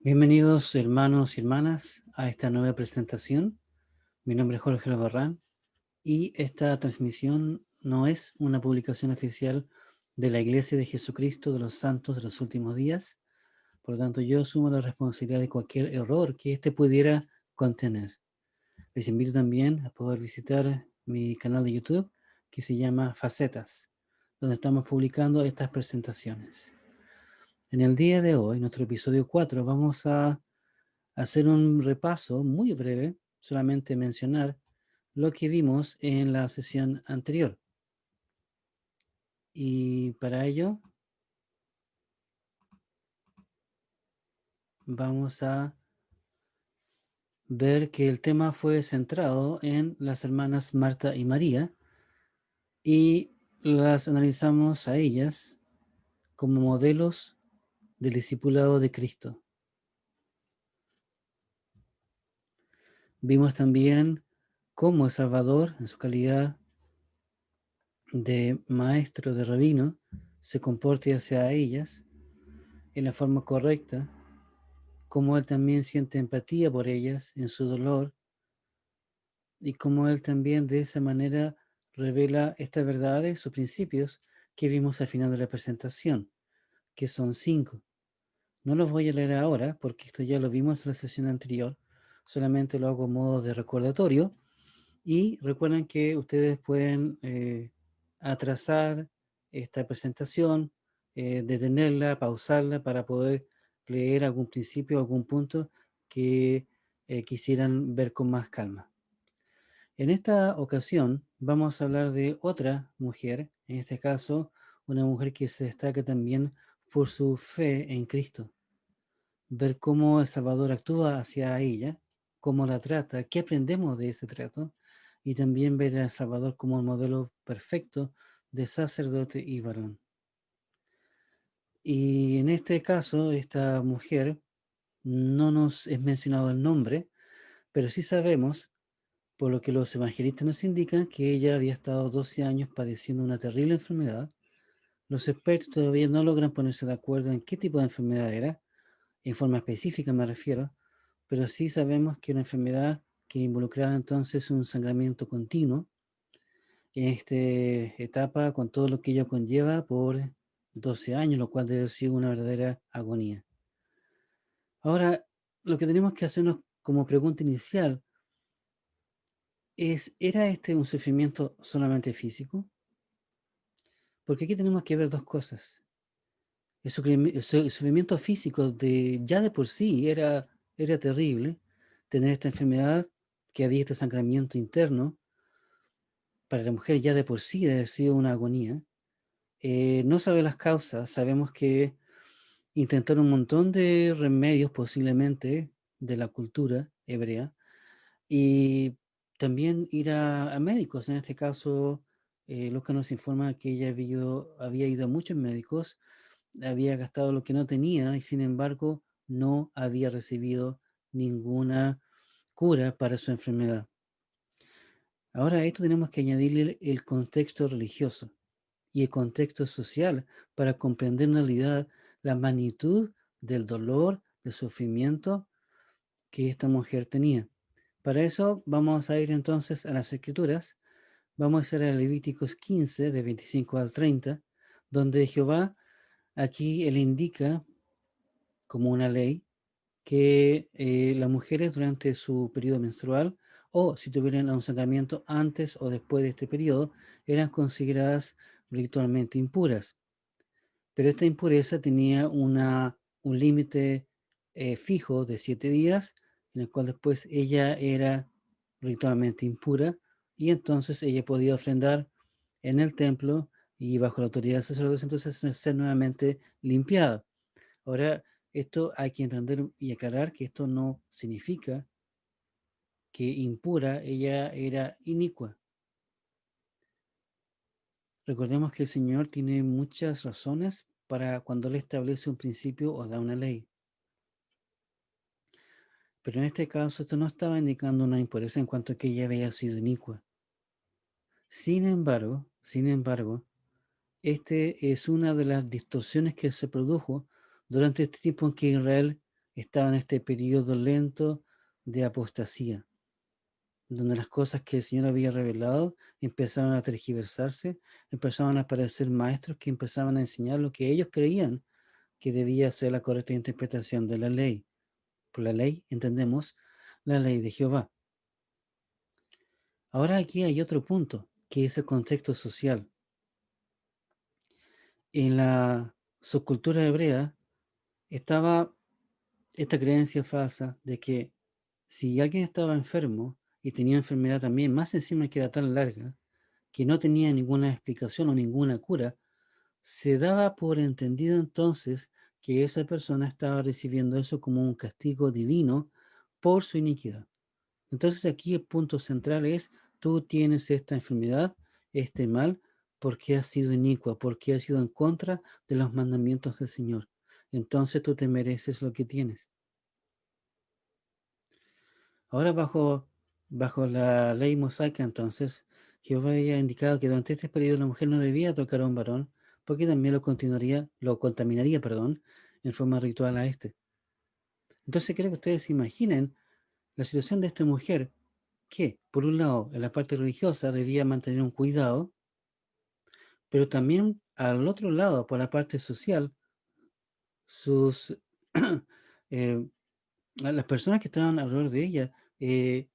Bienvenidos hermanos y hermanas a esta nueva presentación. Mi nombre es Jorge Albarrán y esta transmisión no es una publicación oficial de la Iglesia de Jesucristo de los Santos de los Últimos Días. Por lo tanto, yo asumo la responsabilidad de cualquier error que éste pudiera contener. Les invito también a poder visitar mi canal de YouTube que se llama Facetas, donde estamos publicando estas presentaciones. En el día de hoy, nuestro episodio 4, vamos a hacer un repaso muy breve, solamente mencionar lo que vimos en la sesión anterior. Y para ello vamos a ver que el tema fue centrado en las hermanas Marta y María y las analizamos a ellas como modelos del discipulado de Cristo. Vimos también cómo el Salvador, en su calidad de maestro, de rabino, se comporta hacia ellas en la forma correcta, cómo él también siente empatía por ellas en su dolor y cómo él también de esa manera revela estas verdades o principios que vimos al final de la presentación, que son 5. No los voy a leer ahora porque esto ya lo vimos en la sesión anterior, solamente lo hago a modo de recordatorio. Y recuerden que ustedes pueden atrasar esta presentación, detenerla, pausarla para poder leer algún principio, algún punto que quisieran ver con más calma. En esta ocasión vamos a hablar de otra mujer, en este caso una mujer que se destaca también por su fe en Cristo. Ver cómo el Salvador actúa hacia ella, cómo la trata, qué aprendemos de ese trato, y también ver a El Salvador como un modelo perfecto de sacerdote y varón. Y en este caso, esta mujer no nos es mencionado el nombre, pero sí sabemos, por lo que los evangelistas nos indican, que ella había estado 12 años padeciendo una terrible enfermedad. Los expertos todavía no logran ponerse de acuerdo en qué tipo de enfermedad era, en forma específica me refiero, pero sí sabemos que una enfermedad que involucraba entonces un sangramiento continuo en esta etapa con todo lo que ello conlleva por 12 años, lo cual debe haber sido una verdadera agonía. Ahora, lo que tenemos que hacernos como pregunta inicial es, ¿era este un sufrimiento solamente físico? Porque aquí tenemos que ver dos cosas. El sufrimiento físico ya de por sí era terrible, tener esta enfermedad, que había este sangramiento interno, para la mujer ya de por sí debe haber sido una agonía. No sabe las causas, sabemos que intentaron un montón de remedios posiblemente de la cultura hebrea y también ir a médicos. En este caso, Lucas nos informa que ella había ido a muchos médicos, había gastado lo que no tenía y sin embargo no había recibido ninguna cura para su enfermedad. Ahora a esto tenemos que añadirle el contexto religioso y el contexto social para comprender en realidad la magnitud del dolor, del sufrimiento que esta mujer tenía. Para eso vamos a ir entonces a las Escrituras. Vamos a ir a Levíticos 15, de 25 al 30, donde Jehová aquí él indica como una ley que las mujeres durante su periodo menstrual o si tuvieran un sangramiento antes o después de este periodo eran consideradas ritualmente impuras. Pero esta impureza tenía un límite fijo de 7 días, en el cual después ella era ritualmente impura y entonces ella podía ofrendar en el templo y bajo la autoridad del sacerdote, entonces ser nuevamente limpiada. Ahora, esto hay que entender y aclarar que esto no significa que impura ella era inicua. Recordemos que el Señor tiene muchas razones para cuando Él establece un principio o da una ley. Pero en este caso esto no estaba indicando una impureza en cuanto a que ella había sido inicua. Sin embargo, este es una de las distorsiones que se produjo durante este tiempo en que Israel estaba en este periodo lento de apostasía, donde las cosas que el Señor había revelado empezaron a tergiversarse, empezaron a aparecer maestros que empezaban a enseñar lo que ellos creían que debía ser la correcta interpretación de la ley. Por la ley entendemos la ley de Jehová. Ahora aquí hay otro punto, que es el contexto social. En la subcultura hebrea estaba esta creencia falsa de que si alguien estaba enfermo y tenía enfermedad también, más encima que era tan larga, que no tenía ninguna explicación o ninguna cura, se daba por entendido entonces que esa persona estaba recibiendo eso como un castigo divino por su iniquidad. Entonces aquí el punto central es, tú tienes esta enfermedad, este mal, porque has sido inicua, porque has sido en contra de los mandamientos del Señor. Entonces tú te mereces lo que tienes. Ahora bajo la ley mosaica, entonces, Jehová había indicado que durante este periodo la mujer no debía tocar a un varón, porque también lo contaminaría, perdón, en forma ritual a este. Entonces creo que ustedes se imaginen la situación de esta mujer, que, por un lado, en la parte religiosa debía mantener un cuidado, pero también al otro lado, por la parte social, sus eh, las personas que estaban alrededor de ella eh,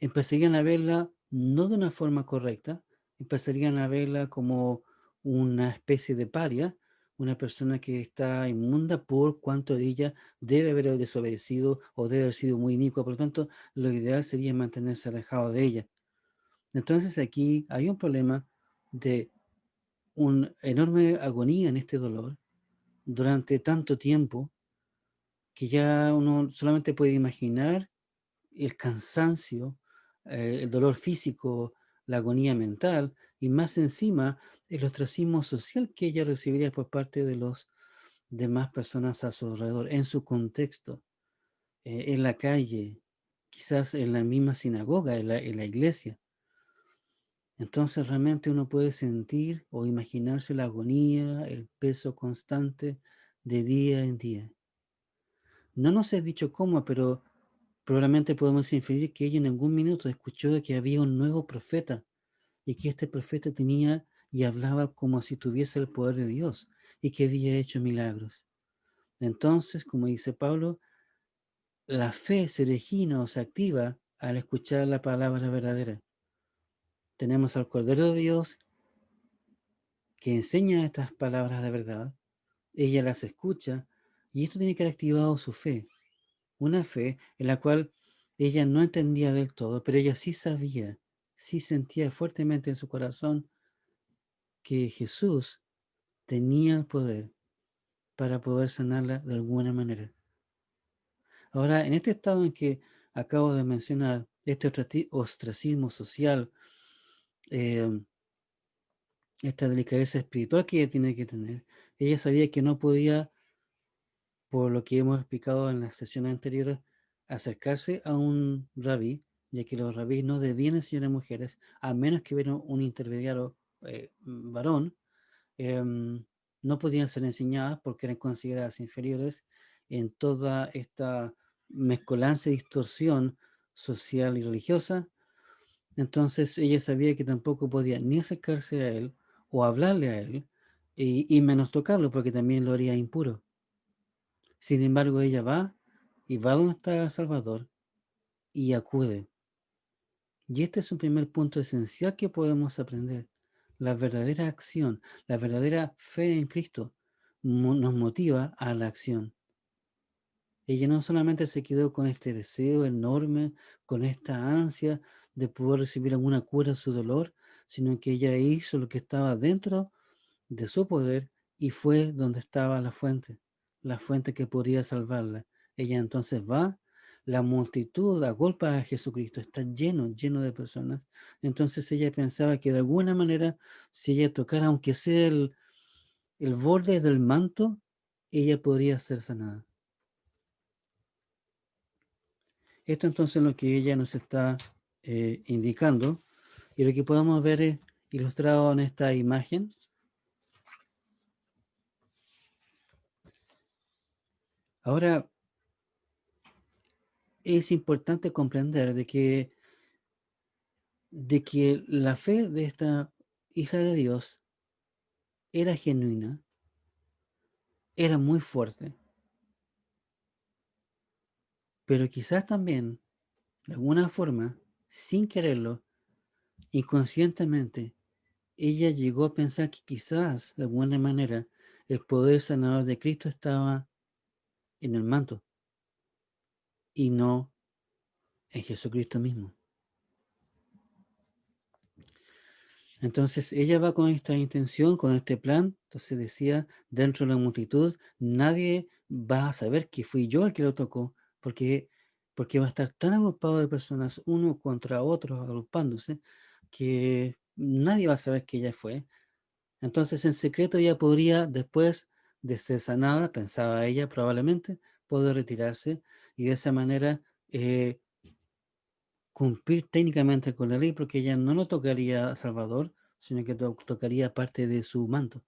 empezarían a verla no de una forma correcta, empezarían a verla como una especie de paria, una persona que está inmunda por cuanto ella debe haber desobedecido o debe haber sido muy inicua, por lo tanto, lo ideal sería mantenerse alejado de ella. Entonces aquí hay un problema de una enorme agonía en este dolor durante tanto tiempo que ya uno solamente puede imaginar el cansancio, el dolor físico, la agonía mental y más encima el ostracismo social que ella recibiría por parte de los demás personas a su alrededor, en su contexto, en la calle, quizás en la misma sinagoga, en la iglesia. Entonces realmente uno puede sentir o imaginarse la agonía, el peso constante de día en día. No nos he dicho cómo, pero probablemente podemos inferir que ella en algún minuto escuchó de que había un nuevo profeta y que este profeta tenía y hablaba como si tuviese el poder de Dios y que había hecho milagros. Entonces, como dice Pablo, la fe se origina o se activa al escuchar la palabra verdadera. Tenemos al Cordero de Dios que enseña estas palabras de verdad, ella las escucha y esto tiene que haber activado su fe, una fe en la cual ella no entendía del todo, pero ella sí sabía, sí sentía fuertemente en su corazón que Jesús tenía el poder para poder sanarla de alguna manera. Ahora, en este estado en que acabo de mencionar, este ostracismo social, eh, esta delicadeza espiritual que ella tiene que tener, ella sabía que no podía, por lo que hemos explicado en las sesiones anteriores, acercarse a un rabí, ya que los rabíes no debían enseñar a mujeres, a menos que hubiera un intermediario varón, no podían ser enseñadas porque eran consideradas inferiores en toda esta mezcolanza y distorsión social y religiosa. Entonces ella sabía que tampoco podía ni acercarse a él o hablarle a él y menos tocarlo porque también lo haría impuro. Sin embargo, ella va y va donde está Salvador y acude. Y este es un primer punto esencial que podemos aprender. La verdadera acción, la verdadera fe en Cristo nos motiva a la acción. Ella no solamente se quedó con este deseo enorme, con esta ansia de poder recibir alguna cura de su dolor, sino que ella hizo lo que estaba dentro de su poder y fue donde estaba la fuente que podría salvarla. Ella entonces va, la multitud agolpa a Jesucristo, está lleno de personas. Entonces ella pensaba que de alguna manera, si ella tocara, aunque sea el borde del manto, ella podría ser sanada. Esto entonces es lo que ella nos está indicando y lo que podemos ver es ilustrado en esta imagen. Ahora, es importante comprender de que la fe de esta hija de Dios era genuina, era muy fuerte, pero quizás también, de alguna forma, sin quererlo, inconscientemente, ella llegó a pensar que quizás, de alguna manera, el poder sanador de Cristo estaba en el manto y no en Jesucristo mismo. Entonces ella va con esta intención, con este plan. Entonces decía, dentro de la multitud, nadie va a saber que fui yo el que lo tocó, porque, porque va a estar tan agrupado de personas, uno contra otro, agrupándose, que nadie va a saber que ella fue. Entonces en secreto ella podría, después de ser sanada, pensaba ella probablemente, poder retirarse y de esa manera cumplir técnicamente con la ley, porque ella no lo tocaría a Salvador, sino que tocaría parte de su manto.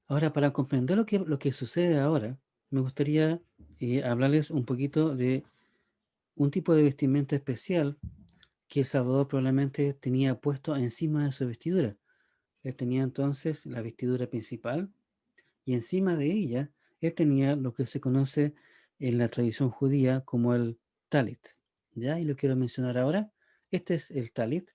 Ahora, para comprender lo que sucede ahora, me gustaría hablarles un poquito de un tipo de vestimenta especial que Salvador probablemente tenía puesto encima de su vestidura. Él tenía entonces la vestidura principal y encima de ella él tenía lo que se conoce en la tradición judía como el talit. ¿Ya? Y lo quiero mencionar ahora. Este es el talit.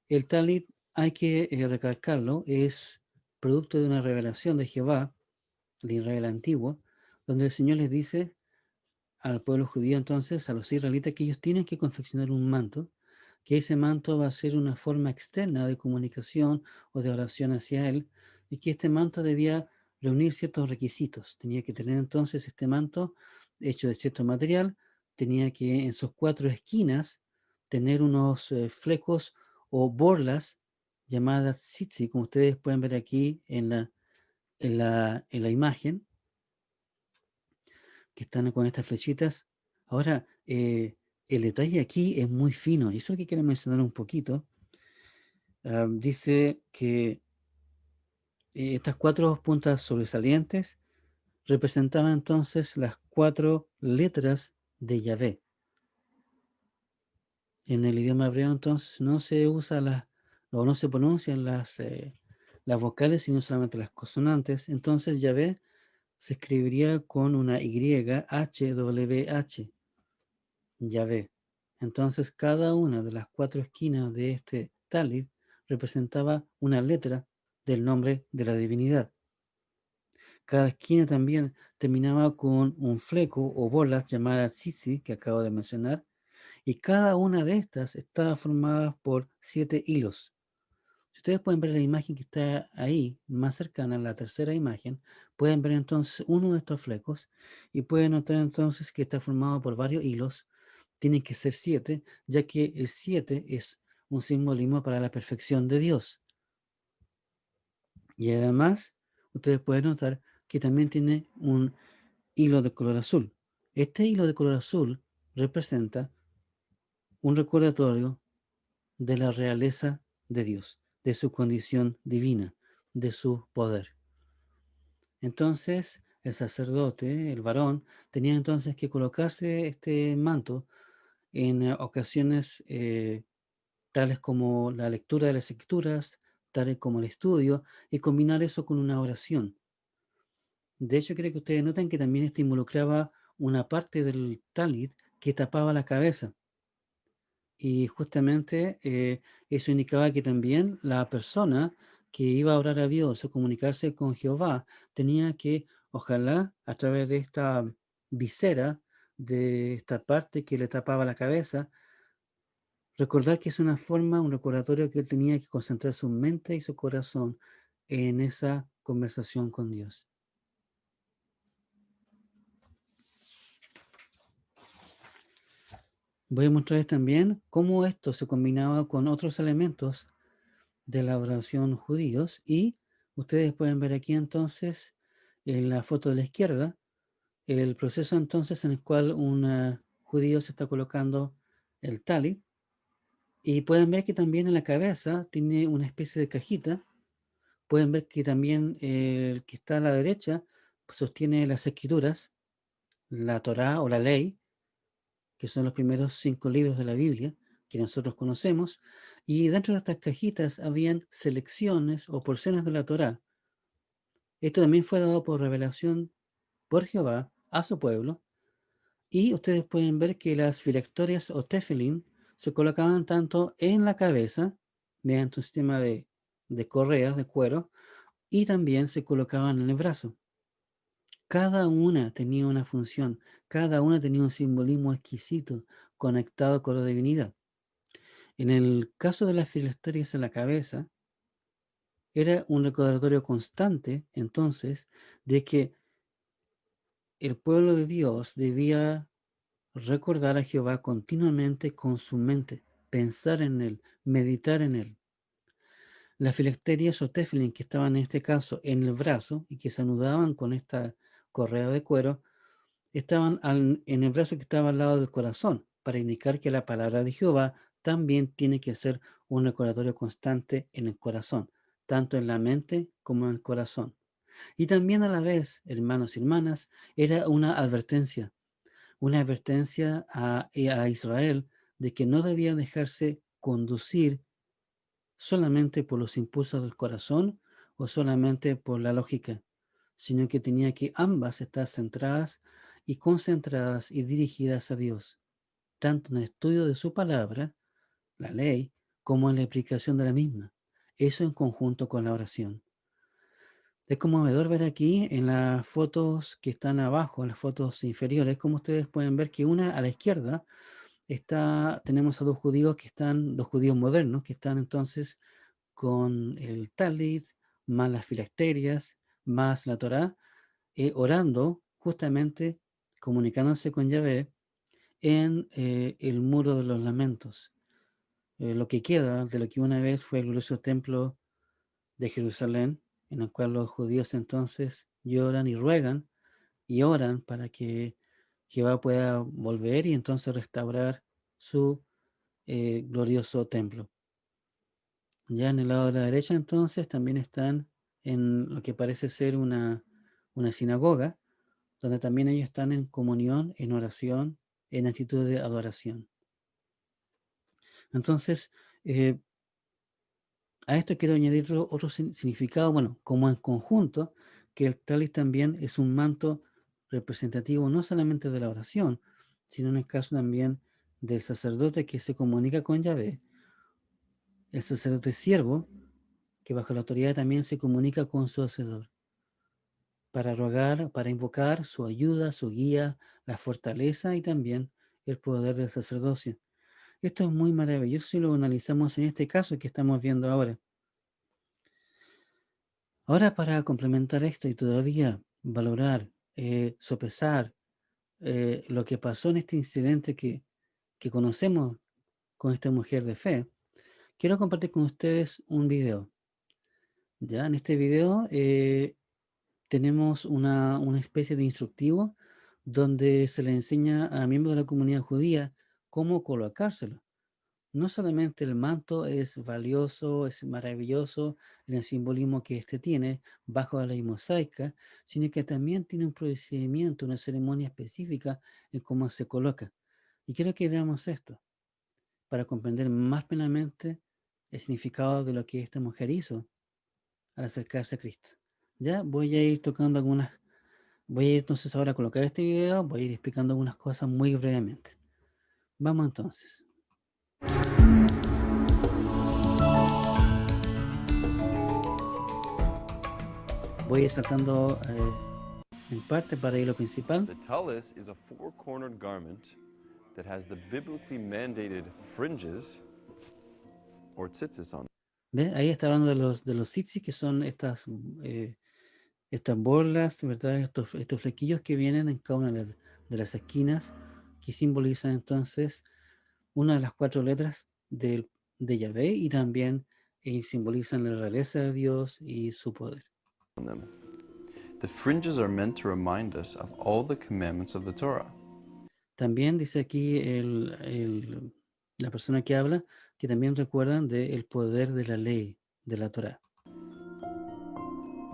El talit, hay que recalcarlo, es producto de una revelación de Jehová, el Israel antiguo, donde el Señor les dice al pueblo judío entonces, a los israelitas, que ellos tienen que confeccionar un manto, que ese manto va a ser una forma externa de comunicación o de oración hacia Él, y que este manto debía reunir ciertos requisitos. Tenía que tener entonces este manto hecho de cierto material, tenía que en sus cuatro esquinas tener unos flecos o borlas llamadas tzitzi, como ustedes pueden ver aquí en la imagen, que están con estas flechitas. Ahora, el detalle aquí es muy fino, y eso es lo que quiero mencionar un poquito. Dice que estas cuatro puntas sobresalientes representaban entonces las cuatro letras de Yahvé. En el idioma hebreo entonces no se usa o no se pronuncian las vocales, sino solamente las consonantes. Entonces Yahvé se escribiría con una YHWH. Yahvé. Entonces, cada una de las cuatro esquinas de este talit representaba una letra del nombre de la divinidad. Cada esquina también terminaba con un fleco o bolas llamadas sisi, que acabo de mencionar, y cada una de estas estaba formada por 7 hilos. Si ustedes pueden ver la imagen que está ahí, más cercana a la tercera imagen, pueden ver entonces uno de estos flecos y pueden notar entonces que está formado por varios hilos. Tienen que ser 7, ya que el 7 es un simbolismo para la perfección de Dios. Y además, ustedes pueden notar que también tiene un hilo de color azul. Este hilo de color azul representa un recordatorio de la realeza de Dios, de su condición divina, de su poder. Entonces, el sacerdote, el varón, tenía entonces que colocarse este manto en ocasiones tales como la lectura de las escrituras, tales como el estudio, y combinar eso con una oración. De hecho, creo que ustedes notan que también esto involucraba una parte del talit que tapaba la cabeza. Y justamente eso indicaba que también la persona que iba a orar a Dios o comunicarse con Jehová tenía que, ojalá, a través de esta visera, de esta parte que le tapaba la cabeza, recordar que es una forma, un recordatorio que él tenía que concentrar su mente y su corazón en esa conversación con Dios. Voy a mostrarles también cómo esto se combinaba con otros elementos de la oración judíos, y ustedes pueden ver aquí entonces en la foto de la izquierda el proceso entonces en el cual un judío se está colocando el talit, y pueden ver que también en la cabeza tiene una especie de cajita pueden ver que también el que está a la derecha sostiene las escrituras, la Torá o la ley, que son los primeros 5 libros de la Biblia que nosotros conocemos, y dentro de estas cajitas habían selecciones o porciones de la Torá. Esto también fue dado por revelación por Jehová a su pueblo, y ustedes pueden ver que las filactorias o tefilín se colocaban tanto en la cabeza, mediante un sistema de correas de cuero, y también se colocaban en el brazo. Cada una tenía una función, cada una tenía un simbolismo exquisito conectado con la divinidad. En el caso de las filacterias en la cabeza, era un recordatorio constante, entonces, de que el pueblo de Dios debía recordar a Jehová continuamente con su mente, pensar en él, meditar en él. Las filacterias o tefilín que estaban en este caso en el brazo y que se anudaban con esta correa de cuero, estaban en el brazo que estaba al lado del corazón, para indicar que la palabra de Jehová también tiene que ser un recordatorio constante en el corazón, tanto en la mente como en el corazón. Y también a la vez, hermanos y hermanas, era una advertencia a Israel de que no debía dejarse conducir solamente por los impulsos del corazón o solamente por la lógica, sino que tenía que ambas estar centradas y concentradas y dirigidas a Dios, tanto en el estudio de su palabra, la ley, como en la aplicación de la misma. Eso en conjunto con la oración. Es conmovedor ver aquí en las fotos que están abajo, en las fotos inferiores, como ustedes pueden ver que una a la izquierda tenemos a dos judíos modernos, que están entonces con el talit, más las filacterias, más la Torá, orando, justamente comunicándose con Yahvé en el muro de los lamentos, lo que queda de lo que una vez fue el glorioso templo de Jerusalén, en el cual los judíos entonces lloran y ruegan y oran para que Jehová pueda volver y entonces restaurar su glorioso templo. Ya en el lado de la derecha entonces también están en lo que parece ser una sinagoga, donde también ellos están en comunión, en oración, en actitud de adoración. Entonces, eh, a esto quiero añadir otro significado, bueno, como en conjunto, que el talis también es un manto representativo no solamente de la oración, sino en el caso también del sacerdote que se comunica con Yahvé, el sacerdote siervo, que bajo la autoridad también se comunica con su hacedor, para rogar, para invocar su ayuda, su guía, la fortaleza y también el poder del sacerdocio. Esto es muy maravilloso si lo analizamos en este caso que estamos viendo ahora. Ahora, para complementar esto y todavía valorar, sopesar lo que pasó en este incidente que conocemos con esta mujer de fe, quiero compartir con ustedes un video. Ya en este video tenemos una especie de instructivo donde se le enseña a miembros de la comunidad judía cómo colocárselo. No solamente el manto es valioso, es maravilloso en el simbolismo que éste tiene bajo la ley mosaica, sino que también tiene un procedimiento, una ceremonia específica en cómo se coloca. Y quiero que veamos esto para comprender más plenamente el significado de lo que esta mujer hizo al acercarse a Cristo. Ya voy a ir tocando voy a ir entonces ahora a colocar este video, voy a ir explicando algunas cosas muy brevemente. Vamos entonces. Voy a ir saltando en parte para ir a lo principal. The tallis is a four-cornered garment that has the biblically mandated fringes or tzitzis on. ¿Ves? Ahí está hablando de los tzitzis, que son estas bolas, ¿verdad? Estos flequillos que vienen en cada una de las esquinas, que simbolizan entonces una de las 4 letras de Yahvé y también simbolizan la realeza de Dios y su poder. Them. The fringes are meant to remind us of all the commandments of the Torah. También dice aquí la persona que habla que también recuerdan del poder de la ley, de la Torah.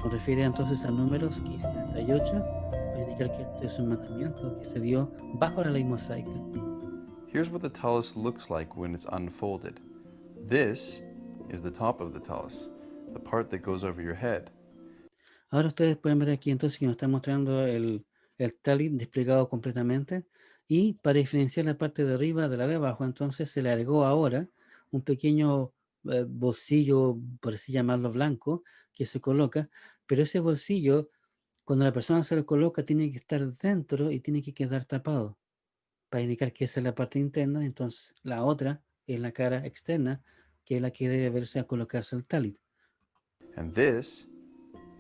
Nos refiere entonces a Números 15:38 para indicar que este es un mandamiento que se dio bajo la ley mosaica. Here's what the talus looks like when it's unfolded. This is the top of the talus, the part that goes over your head. Ahora ustedes pueden ver aquí entonces que nos está mostrando el talit desplegado completamente, y para diferenciar la parte de arriba de la de abajo, entonces se le agregó ahora un pequeño bolsillo, por así llamarlo, blanco, que se coloca, pero ese bolsillo, cuando la persona se lo coloca, tiene que estar dentro y tiene que quedar tapado para indicar que esa es la parte interna. Entonces la otra es la cara externa, que es la que debe verse a colocarse el talit. And this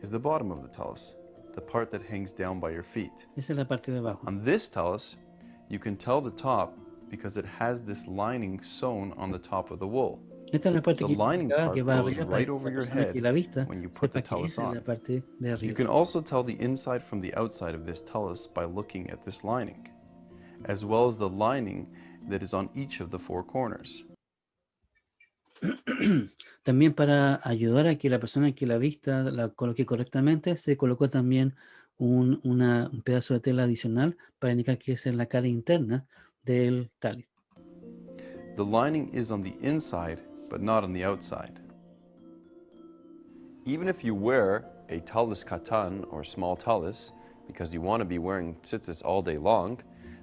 is the bottom of the talus, the part that hangs down by your feet. Esa es la parte de abajo. On this talus, you can tell the top because it has this lining sewn on the top of the wool. Esta es la parte The que yo lining indicaba, que part va goes arriba para right que over la your persona que head la vista when you put the sepa que talus esa es la on. parte de You arriba. can also tell the inside from the outside of this talus by looking at this lining, as well as the lining that is on each of the four corners. También para ayudar a que la persona que la vista la coloque correctamente, se colocó también un pedazo de tela adicional para indicar que esa es la cara interna del talit. The lining is on the inside, but not on the outside. Even if you wear a talus katan or small talus, because you want to be wearing tzitzis all day long,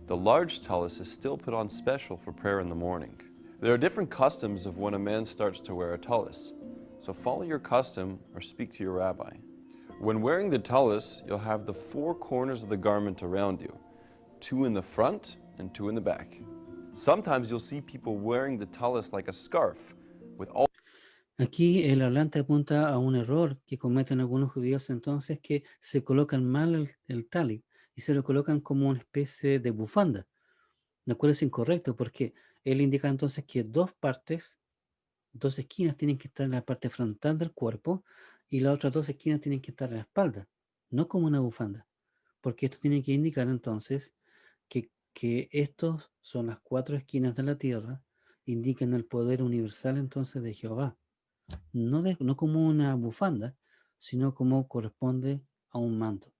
the large talus is still put on special for prayer in the morning. There are different customs of when a man starts to wear a talus, so follow your custom or speak to your rabbi. When wearing the talus, you'll have the four corners of the garment around you, two in the front and two in the back. Sometimes you'll see people wearing the talus like a scarf, with all Aquí el hablante apunta a un error que cometen algunos judíos entonces, que se colocan mal el talit y se lo colocan como una especie de bufanda, lo cual es incorrecto porque él indica entonces que dos esquinas tienen que estar en la parte frontal del cuerpo y las otras dos esquinas tienen que estar en la espalda, no como una bufanda, porque esto tiene que indicar entonces que estos son las cuatro esquinas de la tierra, indican el poder universal entonces de Jehová, no como una bufanda, sino como corresponde a un manto.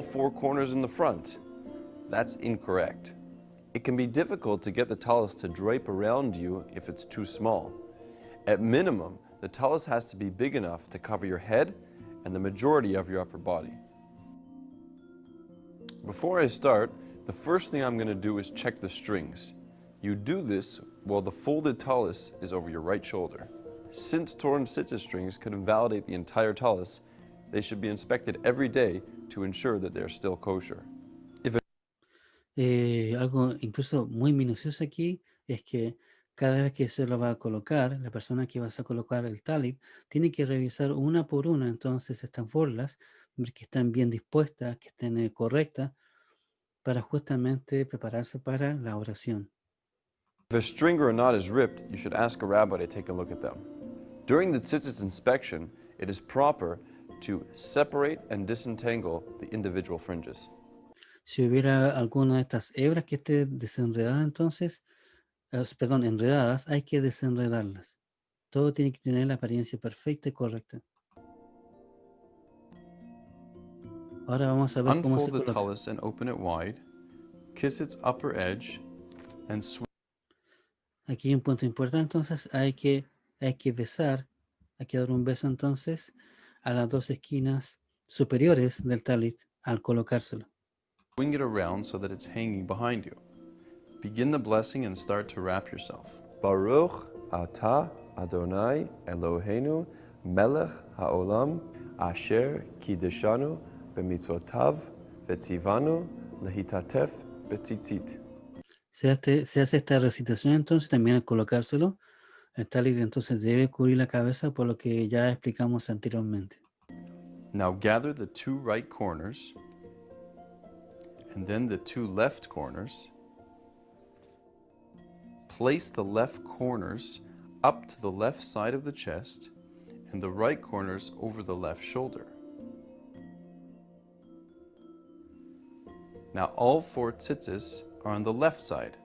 four corners in the front. That's incorrect. It can be difficult to get the talus to drape around you if it's too small. At minimum, the talus has to be big enough to cover your head and the majority of your upper body. Before I start, the first thing I'm going to do is check the strings. You do this while the folded talus is over your right shoulder. Since torn tzitzit strings could invalidate the entire talus, they should be inspected every day to ensure that they're still kosher. Algo incluso muy minucioso aquí es que cada vez que se lo va a colocar, la persona que vas a colocar el talit tiene que revisar una por una entonces estas borlas, ver que están bien dispuestas, que estén correctas, para justamente prepararse para la oración. If a string or a knot is ripped, you should ask a rabbi to take a look at them. During the tzitzit inspection, it is proper to separate and disentangle the individual fringes. Si hubiera alguna de estas hebras que esté desenredada, entonces, perdón, enredadas, hay que desenredarlas. Todo tiene que tener la apariencia perfecta y correcta. Ahora vamos a ver cómo se Unfold the coloca. talus and open it wide, kiss its upper edge, and swing. Aquí hay un punto importante, entonces hay que besar, hay que dar un beso entonces a las dos esquinas superiores del talit al colocárselo. Swing it around so that it's hanging behind you. Begin the blessing and start to wrap yourself. Baruch atah Adonai Eloheinu melech haolam asher kideshanu b'mitzvotav v'tzivanu lehitatef b'tzitzit. Se hace esta recitación entonces también al colocárselo. El talit entonces debe cubrir la cabeza, por lo que ya explicamos anteriormente. Now gather the two right corners and then the two left corners. Place the left corners up to the left side of the chest and the right corners over the left shoulder. Now all four tzitzis are on the left side.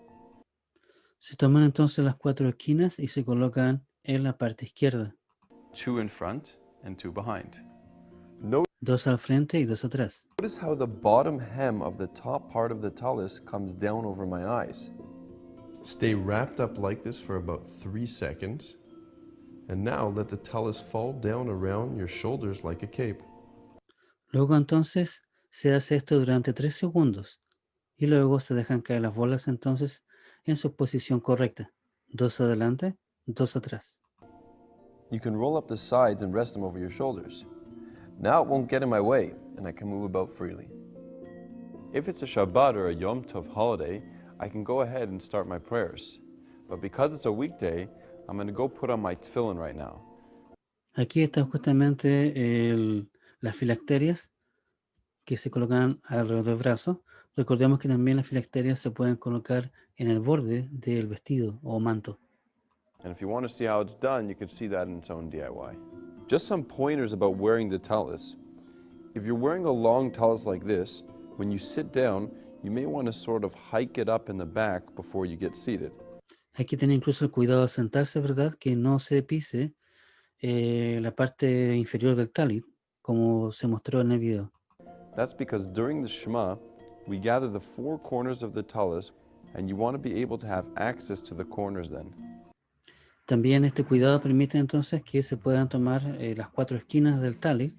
Se toman entonces las cuatro esquinas y se colocan en la parte izquierda. Two in front and two behind. 2 al frente y 2 atrás. Notice how the bottom hem of the top part of the tallis comes down over my eyes. Stay wrapped up like this for about 3 seconds. And now let the tallis fall down around your shoulders like a cape. Luego entonces se hace esto durante 3 segundos y luego se dejan caer las bolas entonces en su posición correcta. 2 adelante, 2 atrás. You can roll up the sides and rest them over your shoulders. Now it won't get in my way, and I can move about freely. If it's a Shabbat or a Yom Tov holiday, I can go ahead and start my prayers. But because it's a weekday, I'm going to go put on my tefillin right now. Aquí están justamente las filacterias que se colocan alrededor del brazo. Recordemos que también las filacterias se pueden colocar en el borde del vestido o manto. And if you want to see how it's done, you can see that in its own DIY. Just some pointers about wearing the tallis. If you're wearing a long tallis like this, when you sit down, you may want to sort of hike it up in the back before you get seated. Hay que tener incluso el cuidado de sentarse, ¿verdad? Que no se pise la parte inferior del talit, como se mostró en el video. That's because during the Shema, we gather the 4 corners of the tallis, and you want to be able to have access to the corners then. También este cuidado permite entonces que se puedan tomar las 4 esquinas del talit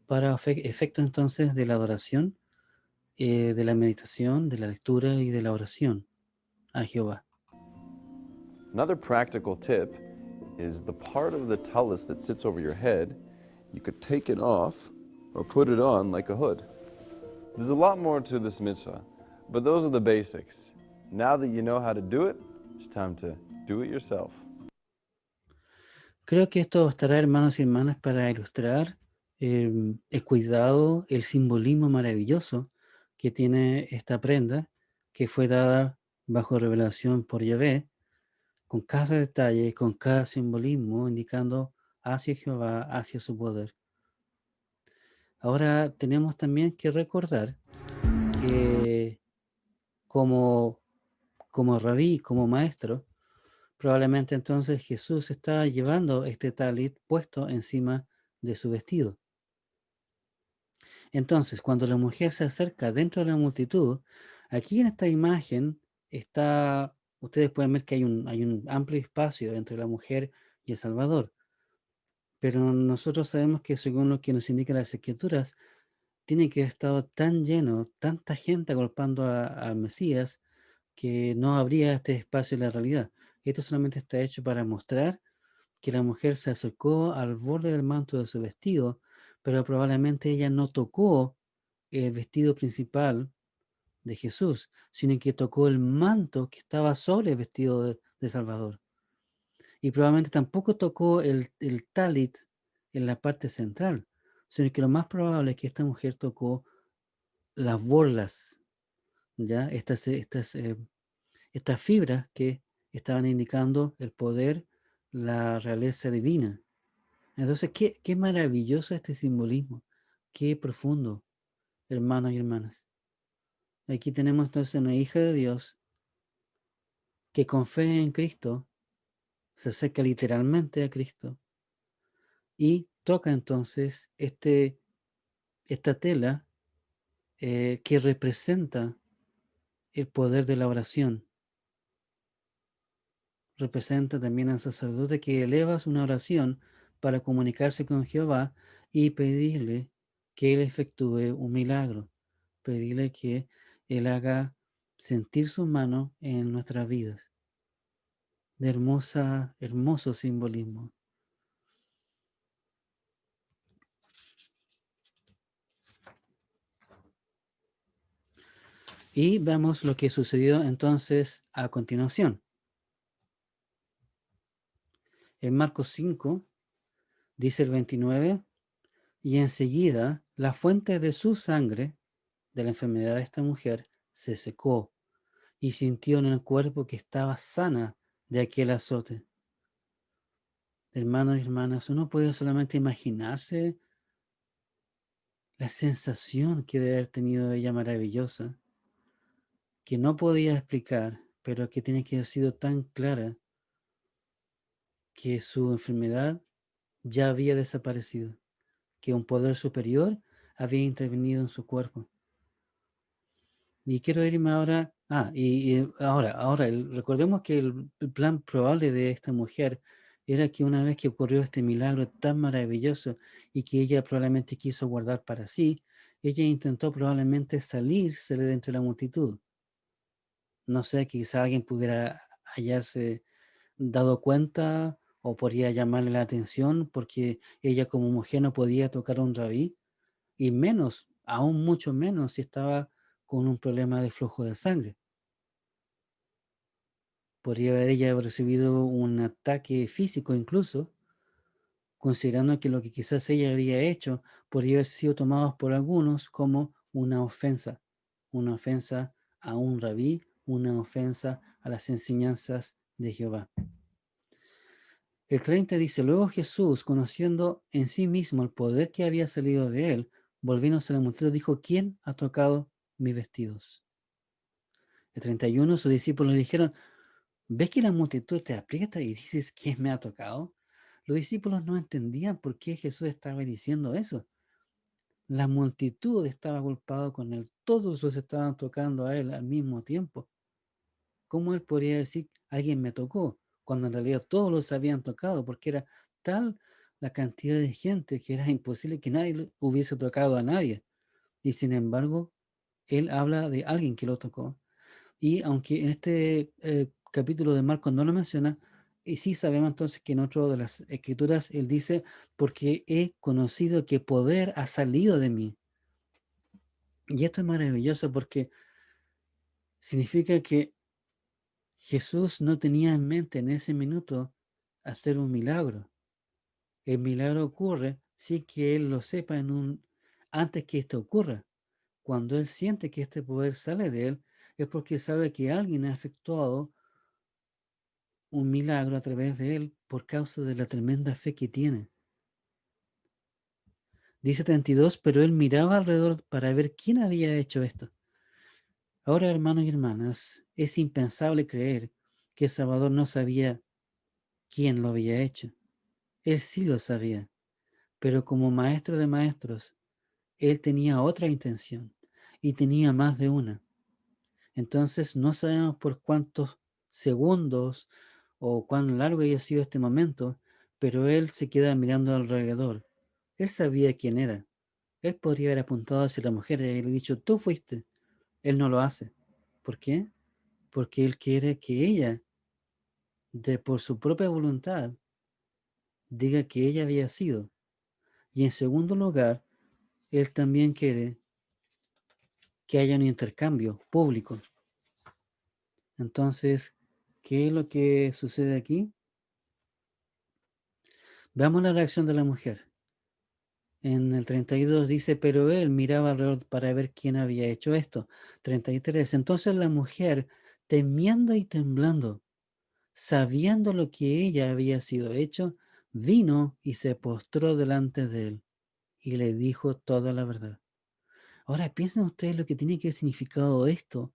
para efectos entonces de la adoración, de la meditación, de la lectura y de la oración a Jehová. Another practical tip is the part of the tallis that sits over your head, you could take it off or put it on like a hood. There's a lot more to this mitzvah, but those are the basics. Now that you know how to do it, it's time to do it yourself. Creo que esto bastará, hermanos y hermanas, para ilustrar el cuidado, el simbolismo maravilloso que tiene esta prenda que fue dada bajo revelación por Yahvé, con cada detalle, con cada simbolismo, indicando hacia Jehová, hacia su poder. Ahora tenemos también que recordar que como, como rabí, como maestro, probablemente entonces Jesús está llevando este talit puesto encima de su vestido. Entonces, cuando la mujer se acerca dentro de la multitud, aquí en esta imagen está, ustedes pueden ver que hay un amplio espacio entre la mujer y el Salvador. Pero nosotros sabemos que según lo que nos indican las escrituras, tiene que haber estado tan lleno, tanta gente agolpando al Mesías, que no habría este espacio en la realidad. Esto solamente está hecho para mostrar que la mujer se acercó al borde del manto de su vestido, pero probablemente ella no tocó el vestido principal de Jesús, sino que tocó el manto que estaba sobre el vestido de Salvador. Y probablemente tampoco tocó el talit en la parte central, sino que lo más probable es que esta mujer tocó las borlas, ¿ya? Estas fibras que estaban indicando el poder, la realeza divina. Entonces, qué maravilloso este simbolismo, qué profundo, hermanos y hermanas. Aquí tenemos entonces una hija de Dios que con fe en Cristo se acerca literalmente a Cristo y toca entonces esta tela que representa el poder de la oración. Representa también al sacerdote que eleva una oración para comunicarse con Jehová y pedirle que Él efectúe un milagro, pedirle que Él haga sentir su mano en nuestras vidas. De hermoso simbolismo. Y vemos lo que sucedió entonces a continuación. En Marcos 5, dice el 29, y enseguida la fuente de su sangre, de la enfermedad de esta mujer, se secó y sintió en el cuerpo que estaba sana de aquel azote. Hermanos y hermanas, uno puede solamente imaginarse la sensación que debe haber tenido ella maravillosa, que no podía explicar, pero que tiene que haber sido tan clara que su enfermedad ya había desaparecido. que un poder superior había intervenido en su cuerpo. Y quiero irme ahora, recordemos que el plan probable de esta mujer era que una vez que ocurrió este milagro tan maravilloso y que ella probablemente quiso guardar para sí, ella intentó probablemente salirse de entre la multitud. No sé, quizá alguien pudiera hallarse dado cuenta o podría llamarle la atención porque ella como mujer no podía tocar a un rabí, y menos, aún mucho menos si estaba con un problema de flujo de sangre. Podría haber ella recibido un ataque físico incluso, considerando que lo que quizás ella había hecho podría haber sido tomado por algunos como una ofensa a un rabí, una ofensa a las enseñanzas de Jehová. El 30 dice, luego Jesús, conociendo en sí mismo el poder que había salido de él, volviéndose a la multitud, dijo, ¿quién ha tocado mis vestidos? El 31, sus discípulos le dijeron, ¿ves que la multitud te aprieta y dices, ¿quién me ha tocado? Los discípulos no entendían por qué Jesús estaba diciendo eso. La multitud estaba culpada con él, todos los estaban tocando a él al mismo tiempo. ¿Cómo él podría decir, alguien me tocó? Cuando en realidad todos los habían tocado, porque era tal la cantidad de gente que era imposible que nadie hubiese tocado a nadie. Y sin embargo, él habla de alguien que lo tocó. Y aunque en este capítulo de Marcos no lo menciona, y sí sabemos entonces que en otro de las escrituras él dice, porque he conocido que poder ha salido de mí. Y esto es maravilloso porque significa que Jesús no tenía en mente en ese minuto hacer un milagro. El milagro ocurre sin que él lo sepa antes que esto ocurra. Cuando él siente que este poder sale de él, es porque sabe que alguien ha efectuado un milagro a través de él por causa de la tremenda fe que tiene. Dice 32, pero él miraba alrededor para ver quién había hecho esto. Ahora, hermanos y hermanas, es impensable creer que Salvador no sabía quién lo había hecho. Él sí lo sabía, pero como maestro de maestros, él tenía otra intención y tenía más de una. Entonces no sabemos por cuántos segundos o cuán largo haya sido este momento, pero él se queda mirando alrededor. Él sabía quién era. Él podría haber apuntado hacia la mujer y haberle dicho, tú fuiste. Él no lo hace. ¿Por qué? Porque él quiere que ella, por su propia voluntad, diga que ella había sido. Y en segundo lugar, él también quiere que haya un intercambio público. Entonces, ¿qué es lo que sucede aquí? Veamos la reacción de la mujer. En el 32 dice, pero él miraba alrededor para ver quién había hecho esto. 33. Entonces la mujer, temiendo y temblando, sabiendo lo que ella había sido hecho, vino y se postró delante de él y le dijo toda la verdad. Ahora piensen ustedes lo que tiene que haber significado esto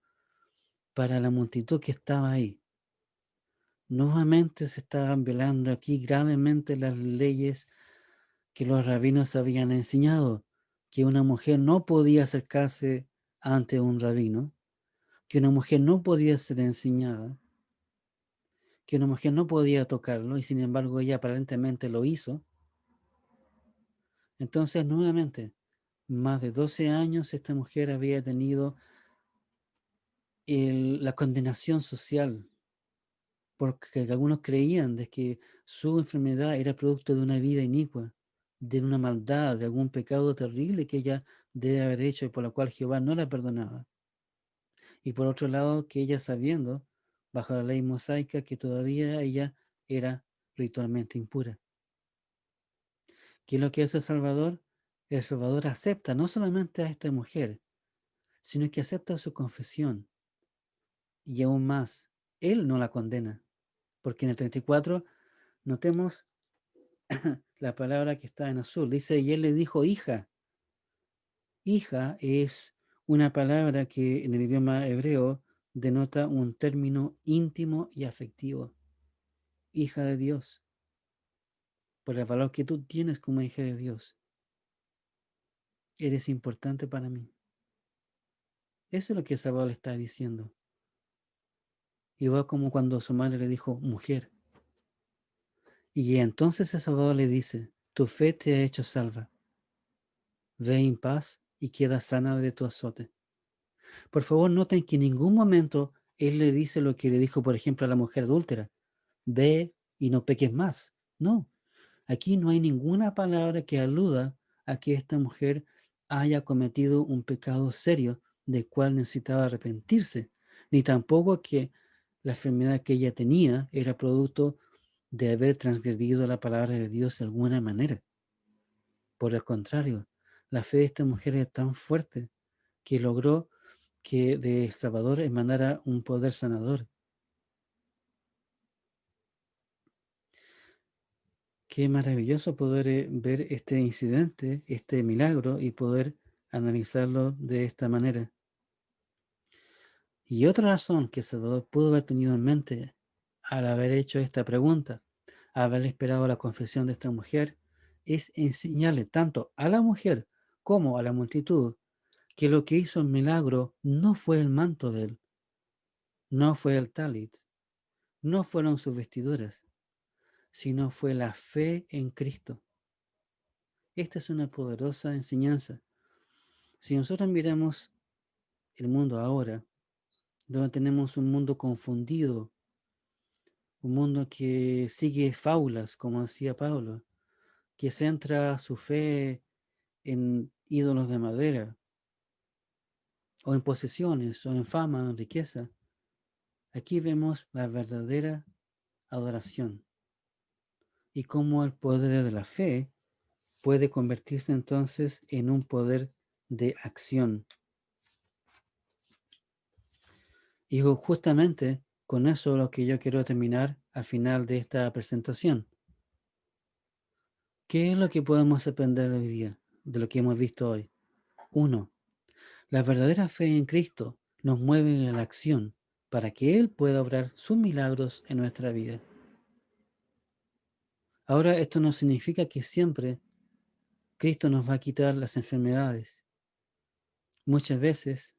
para la multitud que estaba ahí. Nuevamente se estaban violando aquí gravemente las leyes que los rabinos habían enseñado, que una mujer no podía acercarse ante un rabino, que una mujer no podía ser enseñada, que una mujer no podía tocarlo, y sin embargo ella aparentemente lo hizo. Entonces, nuevamente, más de 12 años esta mujer había tenido la condenación social, porque algunos creían de que su enfermedad era producto de una vida inicua, de una maldad, de algún pecado terrible que ella debe haber hecho y por lo cual Jehová no la perdonaba. Y por otro lado, que ella sabiendo, bajo la ley mosaica, que todavía ella era ritualmente impura. ¿Qué es lo que hace Salvador? El Salvador acepta no solamente a esta mujer, sino que acepta su confesión. Y aún más, Él no la condena. Porque en el 34, notemos la palabra que está en azul. Dice, y Él le dijo hija. Hija es una palabra que en el idioma hebreo denota un término íntimo y afectivo. Hija de Dios, por el valor que tú tienes como hija de Dios. Eres importante para mí. Eso es lo que el Salvador le está diciendo. Igual como cuando su madre le dijo, mujer. Y entonces el Salvador le dice, tu fe te ha hecho salva. Ve en paz y queda sana de tu azote. Por favor, noten que en ningún momento él le dice lo que le dijo, por ejemplo, a la mujer adúltera. Ve y no peques más. No, aquí no hay ninguna palabra que aluda a que esta mujer haya cometido un pecado serio del cual necesitaba arrepentirse, ni tampoco que la enfermedad que ella tenía era producto de haber transgredido la palabra de Dios de alguna manera. Por el contrario, la fe de esta mujer es tan fuerte que logró que de Salvador emanara un poder sanador. Qué maravilloso poder ver este incidente, este milagro y poder analizarlo de esta manera. Y otra razón que Salvador pudo haber tenido en mente al haber hecho esta pregunta, haber esperado la confesión de esta mujer, es enseñarle tanto a la mujer como a la multitud que lo que hizo el milagro no fue el manto de él, no fue el talit, no fueron sus vestiduras, sino fue la fe en Cristo. Esta es una poderosa enseñanza. Si nosotros miramos el mundo ahora, donde tenemos un mundo confundido, un mundo que sigue fábulas, como decía Pablo, que centra su fe en ídolos de madera, o en posesiones, o en fama, o en riqueza, aquí vemos la verdadera adoración y cómo el poder de la fe puede convertirse entonces en un poder de acción. Y justamente con eso es lo que yo quiero terminar al final de esta presentación. ¿Qué es lo que podemos aprender hoy día de lo que hemos visto hoy? Uno, la verdadera fe en Cristo nos mueve a la acción para que Él pueda obrar sus milagros en nuestra vida. Ahora, esto no significa que siempre Cristo nos va a quitar las enfermedades. Muchas veces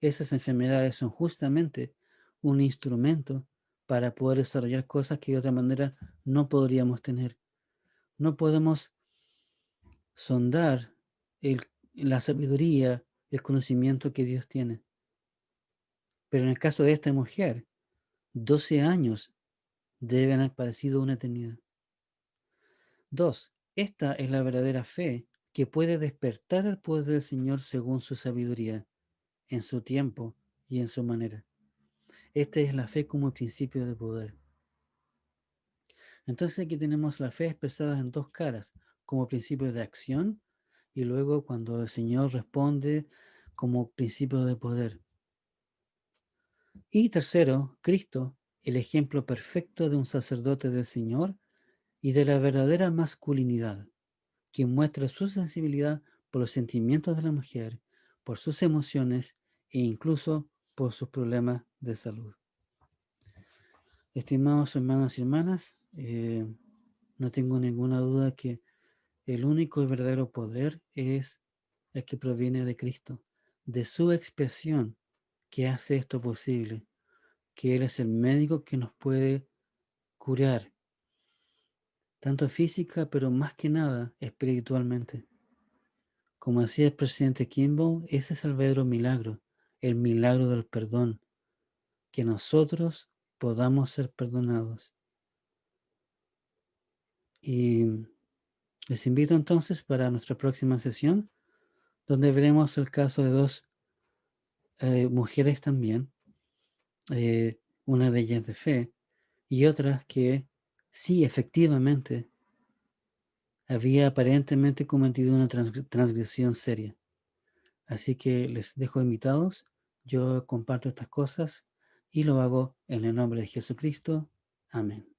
esas enfermedades son justamente un instrumento para poder desarrollar cosas que de otra manera no podríamos tener. No podemos sondar la sabiduría, el conocimiento que Dios tiene. Pero en el caso de esta mujer, 12 años deben haber parecido una eternidad. Dos, esta es la verdadera fe que puede despertar el poder del Señor según su sabiduría, en su tiempo y en su manera. Esta es la fe como principio de poder. Entonces aquí tenemos la fe expresada en dos caras, como principio de acción y luego cuando el Señor responde como principio de poder. Y tercero, Cristo, el ejemplo perfecto de un sacerdote del Señor y de la verdadera masculinidad, quien muestra su sensibilidad por los sentimientos de la mujer, por sus emociones e incluso por sus problemas de salud. Estimados hermanos y hermanas, no tengo ninguna duda que el único y verdadero poder es el que proviene de Cristo, de su expiación que hace esto posible, que Él es el médico que nos puede curar, tanto física, pero más que nada espiritualmente. Como decía el presidente Kimball, ese es el verdadero milagro, el milagro del perdón, que nosotros podamos ser perdonados. Y les invito entonces para nuestra próxima sesión, donde veremos el caso de dos mujeres también, una de ellas de fe y otra que sí efectivamente había aparentemente cometido una transgresión seria. Así que les dejo invitados. Yo comparto estas cosas y lo hago en el nombre de Jesucristo. Amén.